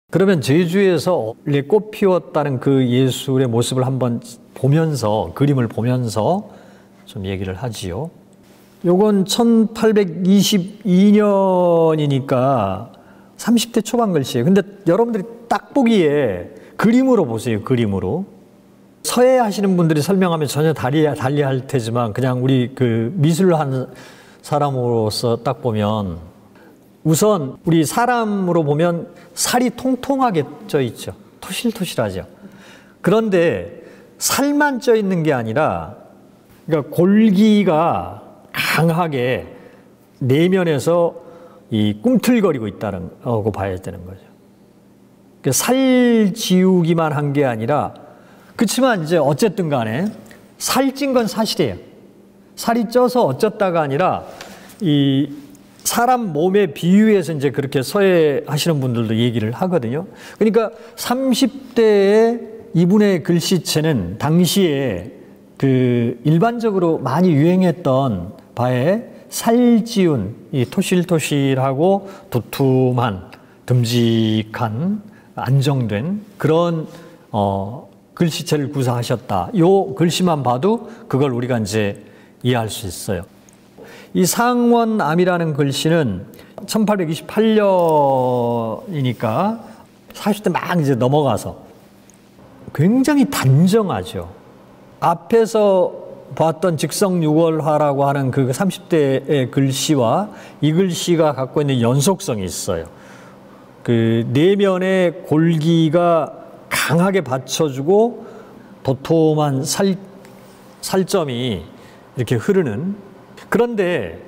그러면 제주에서 꽃 피웠다는 그 예술의 모습을 한번 보면서, 그림을 보면서 좀 얘기를 하지요. 요건 1822년이니까 30대 초반 글씨예요. 근데 여러분들이 딱 보기에 그림으로 보세요. 그림으로. 서예 하시는 분들이 설명하면 전혀 달리할 테지만 그냥 우리 그 미술을 하는 사람으로서 딱 보면 우선 우리 사람으로 보면 살이 통통하게 쪄 있죠. 토실토실하죠. 그런데 살만 쪄 있는 게 아니라 그러니까 골기가 강하게 내면에서 이 꿈틀거리고 있다는 거 봐야 되는 거죠. 그러니까 살 지우기만 한 게 아니라 그렇지만 이제 어쨌든 간에 살찐 건 사실이에요. 살이 쪄서 어쩌다가 아니라 이 사람 몸에 비유해서 이제 그렇게 서예 하시는 분들도 얘기를 하거든요. 그러니까 30대의 이분의 글씨체는 당시에 그 일반적으로 많이 유행했던 바에 살지운 이 토실토실하고 두툼한 듬직한 안정된 그런 글씨체를 구사하셨다. 요 글씨만 봐도 그걸 우리가 이제 이해할 수 있어요. 이 상원암이라는 글씨는 1828년이니까 40대 막 이제 넘어가서 굉장히 단정하죠. 앞에서 봤던 직성유월화라고 하는 그 30대의 글씨와 이 글씨가 갖고 있는 연속성이 있어요. 그 내면의 골기가 강하게 받쳐주고 도톰한 살점이 이렇게 흐르는. 그런데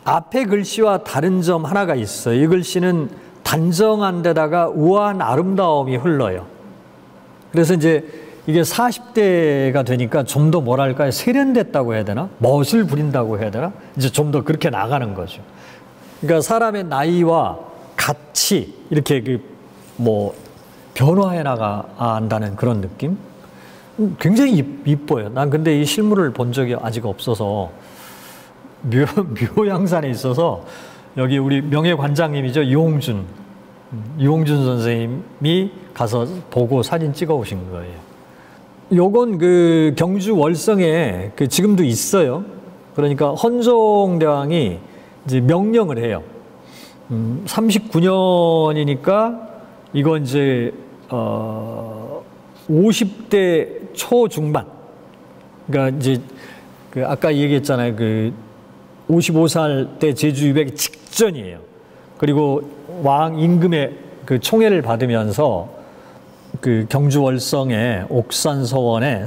앞에 글씨와 다른 점 하나가 있어요. 이 글씨는 단정한 데다가 우아한 아름다움이 흘러요. 그래서 이제 이게 40대가 되니까 좀 더 뭐랄까요, 세련됐다고 해야 되나? 멋을 부린다고 해야 되나? 이제 좀 더 그렇게 나가는 거죠. 그러니까 사람의 나이와 같이 이렇게 그 뭐 변화해 나간다는 그런 느낌? 굉장히 이뻐요. 난 근데 이 실물을 본 적이 아직 없어서 묘양산에 있어서 여기 우리 명예관장님이죠. 유홍준 선생님이 가서 보고 사진 찍어 오신 거예요. 요건 그 경주 월성에 그 지금도 있어요. 그러니까 헌종대왕이 이제 명령을 해요. 39년이니까 이건 이제 50대 초중반. 그러니까 이제 그 아까 얘기했잖아요. 그 55살 때 제주 유백 직전이에요. 그리고 왕 임금의 그 총애를 받으면서 그 경주 월성의 옥산서원의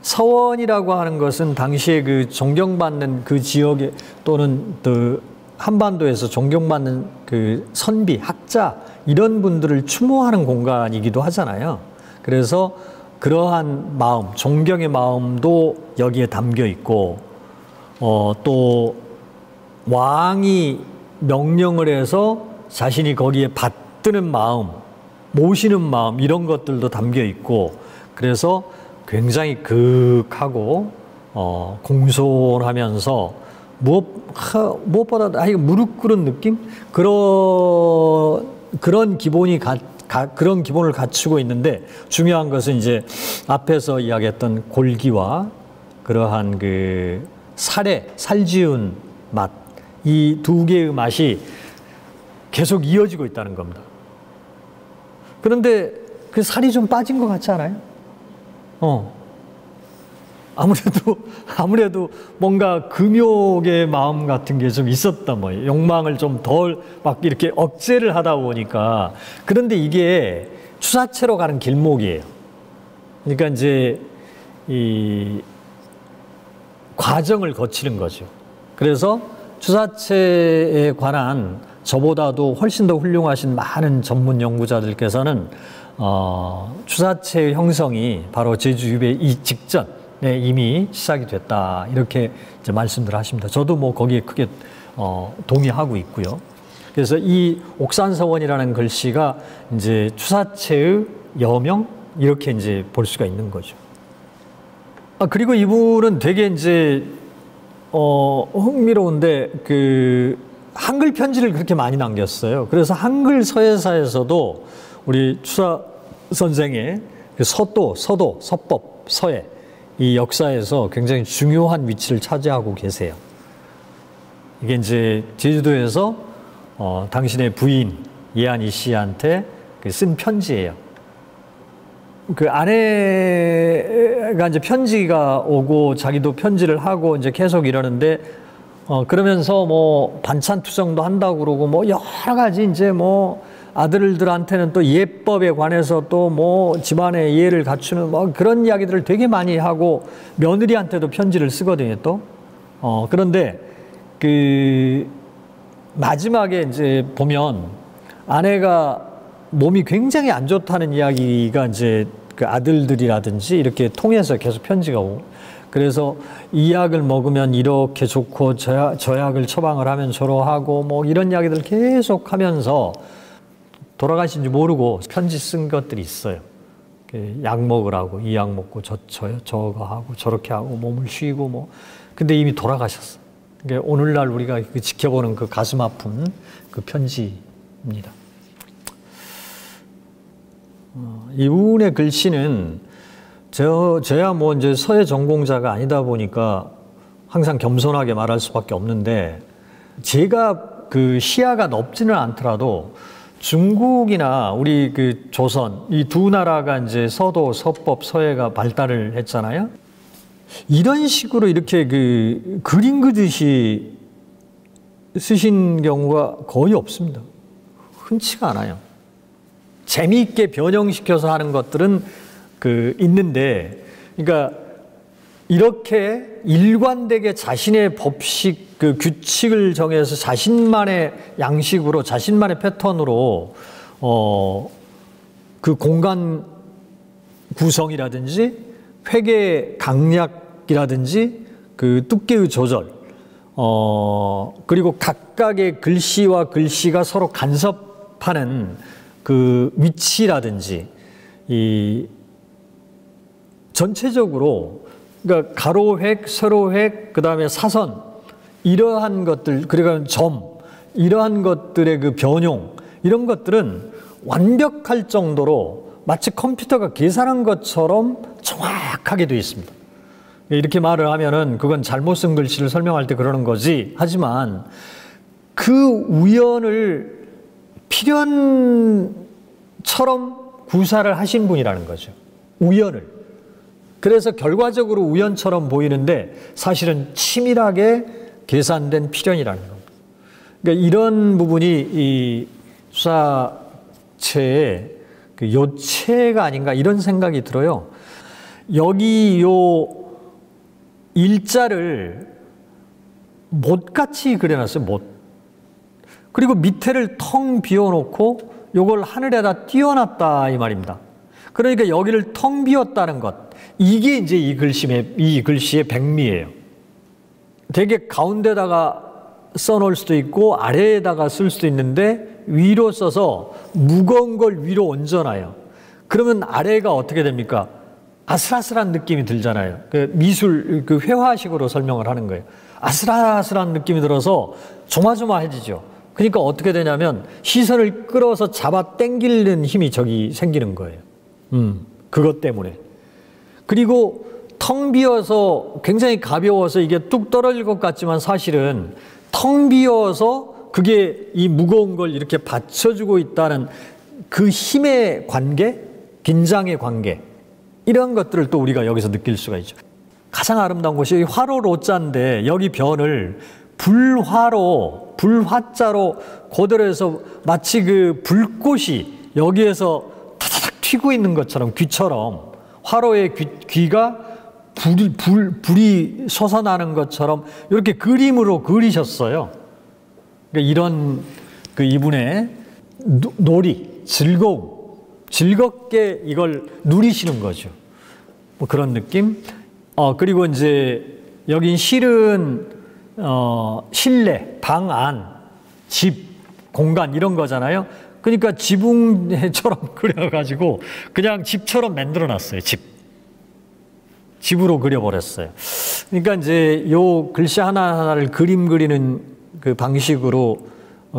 서원이라고 하는 것은 당시에 그 존경받는 그 지역에 또는 그 한반도에서 존경받는 그 선비, 학자 이런 분들을 추모하는 공간이기도 하잖아요. 그래서 그러한 마음, 존경의 마음도 여기에 담겨 있고 또 왕이 명령을 해서 자신이 거기에 받드는 마음, 모시는 마음 이런 것들도 담겨 있고 그래서 굉장히 극하고 공손하면서 무엇보다 무릎 꿇은 느낌? 그런 기본이 그런 기본을 갖추고 있는데 중요한 것은 이제 앞에서 이야기했던 골기와 그러한 그 살지운 맛, 이 두 개의 맛이 계속 이어지고 있다는 겁니다. 그런데 그 살이 좀 빠진 것 같지 않아요? 아무래도 뭔가 금욕의 마음 같은 게 좀 있었다 뭐예요. 욕망을 좀 덜 막 이렇게 억제를 하다 보니까. 그런데 이게 추사체로 가는 길목이에요. 그러니까 이제 이 과정을 거치는 거죠. 그래서 추사체에 관한 저보다도 훨씬 더 훌륭하신 많은 전문 연구자들께서는 추사체의 형성이 바로 제주 유배 이 직전에 이미 시작이 됐다 이렇게 이제 말씀들 하십니다. 저도 뭐 거기에 크게 동의하고 있고요. 그래서 이 옥산서원이라는 글씨가 이제 추사체의 여명 이렇게 이제 볼 수가 있는 거죠. 그리고 이분은 되게 이제 흥미로운데 그 한글 편지를 그렇게 많이 남겼어요. 그래서 한글 서예사에서도 우리 추사 선생의 그 서도, 서법, 서예 이 역사에서 굉장히 중요한 위치를 차지하고 계세요. 이게 이제 제주도에서 당신의 부인 이한희 씨한테 쓴 편지예요. 그 아내가 이제 편지가 오고 자기도 편지를 하고 이제 계속 이러는데 그러면서 뭐 반찬 투정도 한다고 그러고 뭐 여러 가지 이제 뭐 아들들한테는 또 예법에 관해서 또 뭐 집안의 이해를 갖추는 뭐 그런 이야기들을 되게 많이 하고 며느리한테도 편지를 쓰거든요 또. 그런데 그 마지막에 이제 보면 아내가 몸이 굉장히 안 좋다는 이야기가 이제 그 아들들이라든지 이렇게 통해서 계속 편지가 오고 그래서 이 약을 먹으면 이렇게 좋고 저 약을 처방을 하면 저러하고 뭐 이런 이야기들 계속 하면서 돌아가신지 모르고 편지 쓴 것들이 있어요. 약 먹으라고 이 약 먹고 저거 하고 저렇게 하고 몸을 쉬고 뭐 근데 이미 돌아가셨어. 그러니까 오늘날 우리가 지켜보는 그 가슴 아픈 그 편지입니다. 이분의 글씨는 저야 뭐 이제 서예 전공자가 아니다 보니까 항상 겸손하게 말할 수밖에 없는데 제가 그 시야가 넓지는 않더라도 중국이나 우리 그 조선 이 두 나라가 이제 서도, 서법, 서예가 발달을 했잖아요. 이런 식으로 이렇게 그 그림 그듯이 쓰신 경우가 거의 없습니다. 흔치가 않아요. 재미있게 변형시켜서 하는 것들은 그 있는데, 그러니까 이렇게 일관되게 자신의 법식, 그 규칙을 정해서 자신만의 양식으로, 자신만의 패턴으로 그 공간 구성이라든지 회계 강약이라든지 그 두께의 조절, 그리고 각각의 글씨와 글씨가 서로 간섭하는 그 위치라든지 이 전체적으로 그러니까 가로획, 세로획, 그 다음에 사선 이러한 것들, 그러니까 점 이러한 것들의 그 변용 이런 것들은 완벽할 정도로 마치 컴퓨터가 계산한 것처럼 정확하게 되어 있습니다. 이렇게 말을 하면은 그건 잘못 쓴 글씨를 설명할 때 그러는 거지. 하지만 그 우연을 필연처럼 구사를 하신 분이라는 거죠. 우연을. 그래서 결과적으로 우연처럼 보이는데 사실은 치밀하게 계산된 필연이라는 겁니다. 그러니까 이런 부분이 이 수사체의 그 요체가 아닌가 이런 생각이 들어요. 여기 요 일자를 못같이 그려놨어요. 못. 그리고 밑에를 텅 비워놓고 요걸 하늘에다 띄워놨다 이 말입니다. 그러니까 여기를 텅 비웠다는 것. 이게 이제 이 글씨의 백미예요. 되게 가운데다가 써놓을 수도 있고 아래에다가 쓸 수도 있는데 위로 써서 무거운 걸 위로 얹어놔요. 그러면 아래가 어떻게 됩니까? 아슬아슬한 느낌이 들잖아요. 그 미술, 그 회화식으로 설명을 하는 거예요. 아슬아슬한 느낌이 들어서 조마조마해지죠. 그러니까 어떻게 되냐면 시선을 끌어서 잡아 당기는 힘이 저기 생기는 거예요. 그것 때문에. 그리고 텅 비어서 굉장히 가벼워서 이게 뚝 떨어질 것 같지만 사실은 텅 비어서 그게 이 무거운 걸 이렇게 받쳐주고 있다는 그 힘의 관계, 긴장의 관계 이런 것들을 또 우리가 여기서 느낄 수가 있죠. 가장 아름다운 곳이 화로 로자인데 여기 변을 불화로, 불화자로 고대로해서 마치 그 불꽃이 여기에서 타닥 튀고 있는 것처럼 귀처럼 화로의 귀가 불이 솟아나는 것처럼 이렇게 그림으로 그리셨어요. 그러니까 이런 그 이분의 놀이, 즐겁게 이걸 누리시는 거죠. 뭐 그런 느낌. 그리고 이제 여긴 실은 실내, 방 안, 집, 공간 이런 거잖아요. 그러니까 지붕처럼 그려가지고 그냥 집처럼 만들어놨어요. 집으로 그려버렸어요. 그러니까 이제 요 글씨 하나하나를 그림 그리는 그 방식으로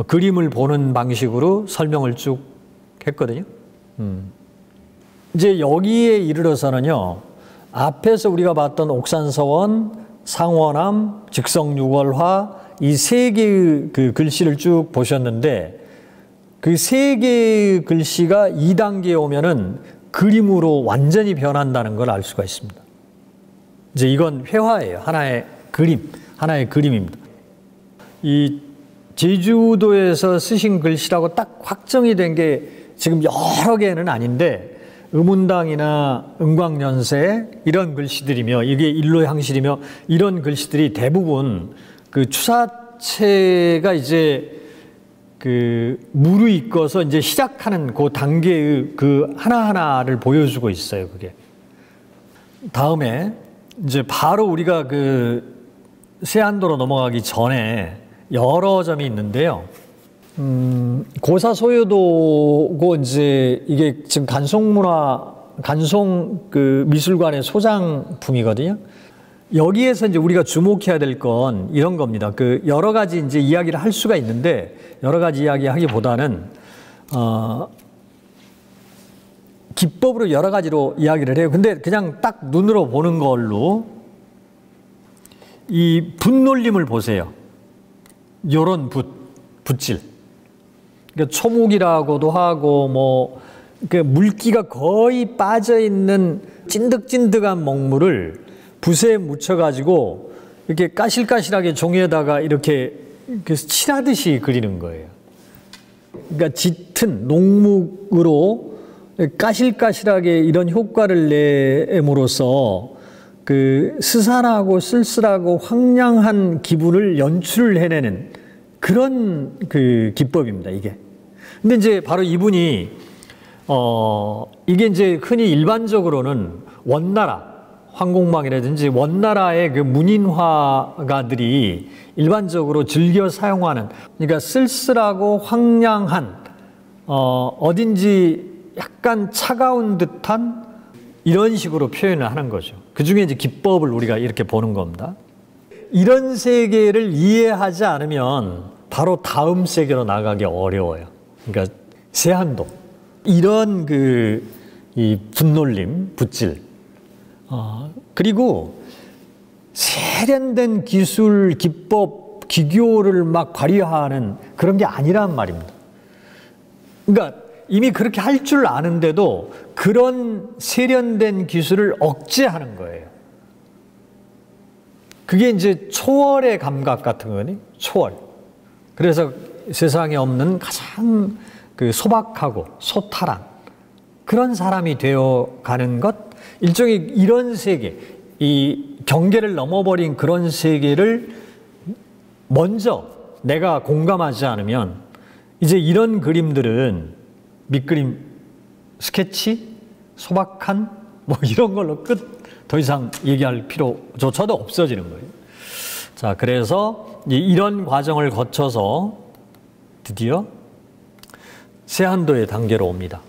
그림을 보는 방식으로 설명을 쭉 했거든요. 이제 여기에 이르러서는요, 앞에서 우리가 봤던 옥산서원, 상원암, 직성육월화 이 세 개의 그 글씨를 쭉 보셨는데 그 세 개의 글씨가 2단계에 오면은 그림으로 완전히 변한다는 걸 알 수가 있습니다. 이제 이건 회화예요. 하나의 그림, 하나의 그림입니다. 이 제주도에서 쓰신 글씨라고 딱 확정이 된 게 지금 여러 개는 아닌데 음운당이나 은광연세 이런 글씨들이며 이게 일로향실이며 이런 글씨들이 대부분 그 추사체가 이제 그 무르익어서 이제 시작하는 그 단계의 그 하나하나를 보여주고 있어요, 그게. 다음에 이제 바로 우리가 그 세안도로 넘어가기 전에 여러 점이 있는데요. 고사소요도고 이제 이게 지금 간송 그 미술관의 소장품이거든요. 여기에서 이제 우리가 주목해야 될 건 이런 겁니다. 그 여러 가지 이제 이야기를 할 수가 있는데 여러 가지 이야기하기보다는 기법으로 여러 가지로 이야기를 해요. 근데 그냥 딱 눈으로 보는 걸로 이 붓놀림을 보세요. 요런 붓질. 그러니까 초목이라고도 하고 뭐 그 물기가 거의 빠져 있는 찐득찐득한 먹물을 붓에 묻혀가지고 이렇게 까실까실하게 종이에다가 이렇게 칠하듯이 그리는 거예요. 그러니까 짙은 녹묵으로 까실까실하게 이런 효과를 내므로써 그 스산하고 쓸쓸하고 황량한 기분을 연출을 해내는 그런 그 기법입니다, 이게. 근데 이제 바로 이분이 이게 이제 흔히 일반적으로는 원나라 황공망이라든지 원나라의 그 문인화가들이 일반적으로 즐겨 사용하는, 그러니까 쓸쓸하고 황량한 어딘지 약간 차가운 듯한 이런 식으로 표현을 하는 거죠. 그 중에 이제 기법을 우리가 이렇게 보는 겁니다. 이런 세계를 이해하지 않으면 바로 다음 세계로 나가기 어려워요. 그러니까 세한도 이런 이 붓놀림, 붓질. 그리고 세련된 기술, 기법, 기교를 막 발휘하는 그런 게 아니란 말입니다. 그러니까 이미 그렇게 할 줄 아는데도 그런 세련된 기술을 억제하는 거예요. 그게 이제 초월의 감각 같은 거니, 초월. 그래서 세상에 없는 가장 그 소박하고 소탈한 그런 사람이 되어 가는 것, 일종의 이런 세계, 이 경계를 넘어버린 그런 세계를 먼저 내가 공감하지 않으면 이제 이런 그림들은 밑그림, 스케치, 소박한 뭐 이런 걸로 끝, 더 이상 얘기할 필요조차도 없어지는 거예요. 자, 그래서 이런 과정을 거쳐서 드디어 세한도의 단계로 옵니다.